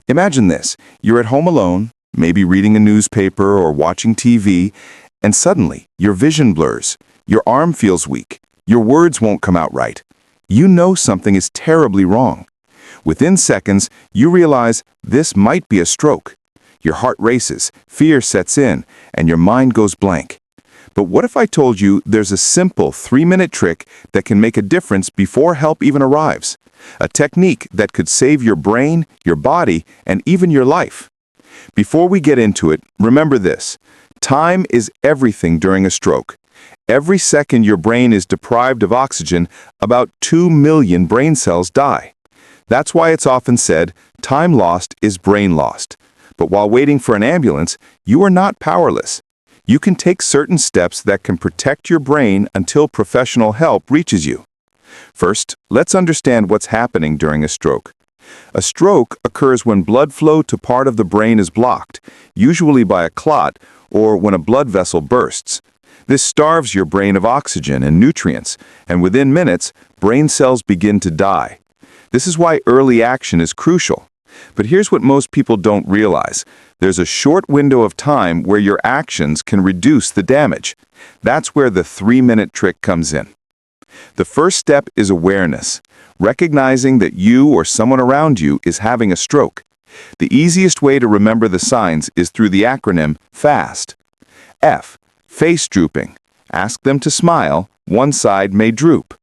Imagine this. You're at home alone, maybe reading a newspaper or watching TV, and suddenly your vision blurs, your arm feels weak, your words won't come out right. You know something is terribly wrong. Within seconds, you realize this might be a stroke. Your heart races, fear sets in, and your mind goes blank. But what if I told you there's a simple 3-minute trick that can make a difference before help even arrives? A technique that could save your brain, your body, and even your life. Before we get into it, remember this. Time is everything during a stroke. Every second your brain is deprived of oxygen, about 2 million brain cells die. That's why it's often said, time lost is brain lost. But while waiting for an ambulance, you are not powerless. You can take certain steps that can protect your brain until professional help reaches you. First, let's understand what's happening during a stroke. A stroke occurs when blood flow to part of the brain is blocked, usually by a clot or when a blood vessel bursts. This starves your brain of oxygen and nutrients, and within minutes, brain cells begin to die. This is why early action is crucial. But here's what most people don't realize. There's a short window of time where your actions can reduce the damage. That's where the 3-minute trick comes in. The first step is awareness, recognizing that you or someone around you is having a stroke. The easiest way to remember the signs is through the acronym FAST. F. Face drooping. Ask them to smile. One side may droop.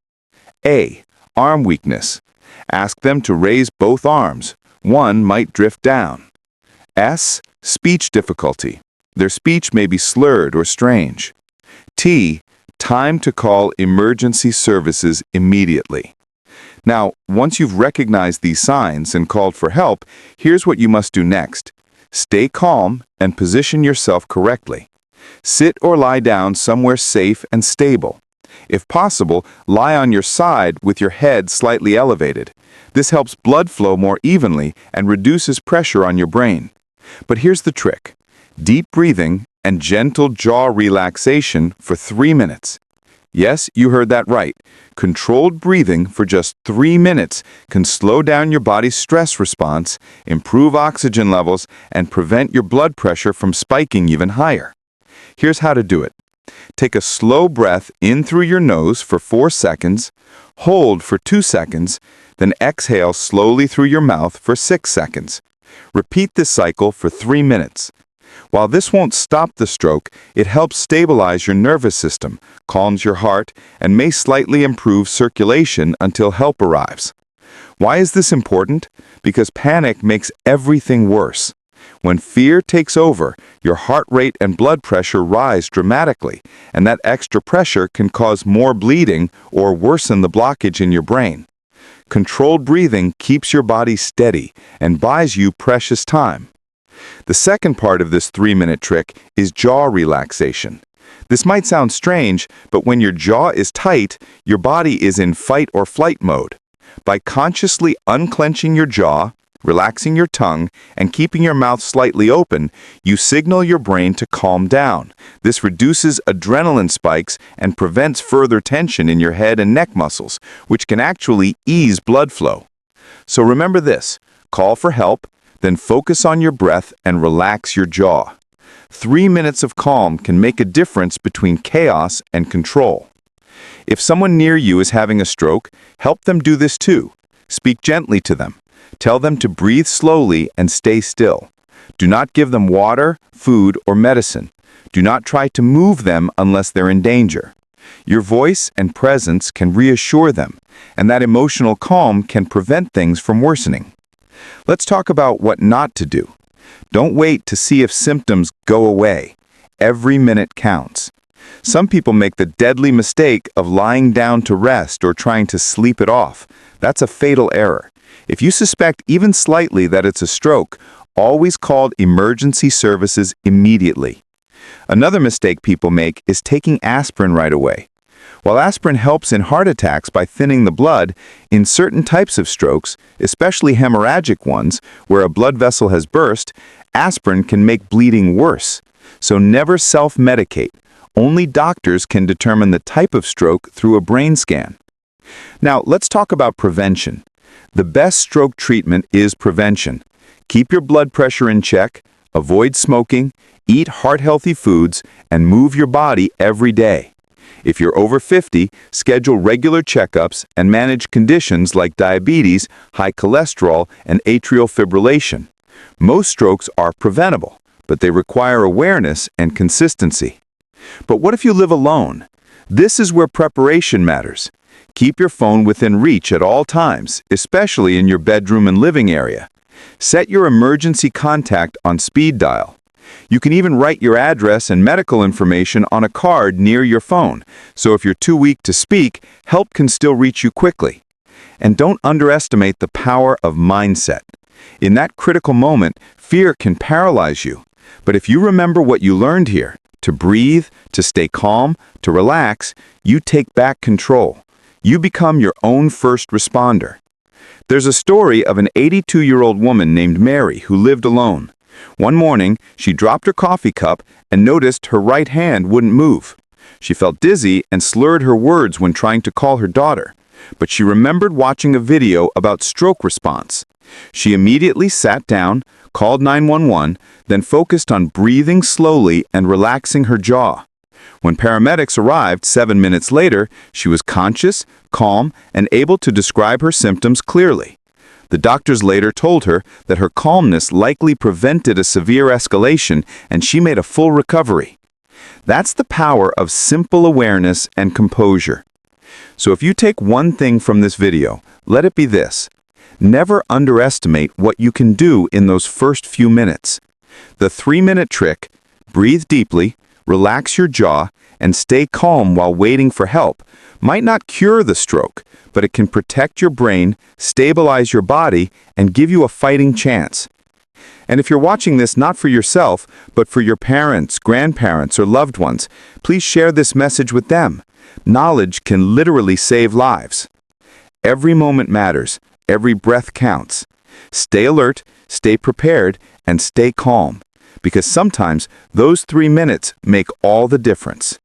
A. Arm weakness. Ask them to raise both arms. One might drift down. S. Speech difficulty. Their speech may be slurred or strange. T. Time to call emergency services immediately. Now, once you've recognized these signs and called for help, here's what you must do next. Stay calm and position yourself correctly. Sit or lie down somewhere safe and stable. If possible, lie on your side with your head slightly elevated. This helps blood flow more evenly and reduces pressure on your brain. But here's the trick. Deep breathing and gentle jaw relaxation for 3 minutes. Yes, you heard that right. Controlled breathing for just 3 minutes can slow down your body's stress response, improve oxygen levels, and prevent your blood pressure from spiking even higher. Here's how to do it. Take a slow breath in through your nose for 4 seconds, hold for 2 seconds, then exhale slowly through your mouth for 6 seconds. Repeat this cycle for 3 minutes. While this won't stop the stroke, it helps stabilize your nervous system, calms your heart, and may slightly improve circulation until help arrives. Why is this important? Because panic makes everything worse. When fear takes over, your heart rate and blood pressure rise dramatically, and that extra pressure can cause more bleeding or worsen the blockage in your brain. Controlled breathing keeps your body steady and buys you precious time. The second part of this 3-minute trick is jaw relaxation. This might sound strange, but when your jaw is tight, your body is in fight or flight mode. By consciously unclenching your jaw, relaxing your tongue, and keeping your mouth slightly open, you signal your brain to calm down. This reduces adrenaline spikes and prevents further tension in your head and neck muscles, which can actually ease blood flow. So remember this, call for help, then focus on your breath and relax your jaw. 3 minutes of calm can make a difference between chaos and control. If someone near you is having a stroke, help them do this too. Speak gently to them. Tell them to breathe slowly and stay still. Do not give them water, food, or medicine. Do not try to move them unless they're in danger. Your voice and presence can reassure them, and that emotional calm can prevent things from worsening. Let's talk about what not to do. Don't wait to see if symptoms go away. Every minute counts. Some people make the deadly mistake of lying down to rest or trying to sleep it off. That's a fatal error. If you suspect even slightly that it's a stroke, always call emergency services immediately. Another mistake people make is taking aspirin right away. While aspirin helps in heart attacks by thinning the blood, in certain types of strokes, especially hemorrhagic ones, where a blood vessel has burst, aspirin can make bleeding worse. So never self-medicate. Only doctors can determine the type of stroke through a brain scan. Now, let's talk about prevention. The best stroke treatment is prevention. Keep your blood pressure in check, avoid smoking, eat heart-healthy foods, and move your body every day. If you're over 50, schedule regular checkups and manage conditions like diabetes, high cholesterol, and atrial fibrillation. Most strokes are preventable, but they require awareness and consistency. But what if you live alone? This is where preparation matters. Keep your phone within reach at all times, especially in your bedroom and living area. Set your emergency contact on speed dial. You can even write your address and medical information on a card near your phone, so if you're too weak to speak, help can still reach you quickly. And don't underestimate the power of mindset. In that critical moment, fear can paralyze you. But if you remember what you learned here, to breathe, to stay calm, to relax, you take back control. You become your own first responder. There's a story of an 82-year-old woman named Mary who lived alone. One morning, she dropped her coffee cup and noticed her right hand wouldn't move. She felt dizzy and slurred her words when trying to call her daughter, but she remembered watching a video about stroke response. She immediately sat down, called 911, then focused on breathing slowly and relaxing her jaw. When paramedics arrived 7 minutes later, she was conscious, calm, and able to describe her symptoms clearly. The doctors later told her that her calmness likely prevented a severe escalation and she made a full recovery. That's the power of simple awareness and composure. So if you take one thing from this video, let it be this. Never underestimate what you can do in those first few minutes. The 3-minute trick, breathe deeply, relax your jaw, and stay calm while waiting for help, might not cure the stroke, but it can protect your brain, stabilize your body, and give you a fighting chance. And if you're watching this not for yourself, but for your parents, grandparents, or loved ones, please share this message with them. Knowledge can literally save lives. Every moment matters. Every breath counts. Stay alert, stay prepared, and stay calm, because sometimes those 3 minutes make all the difference.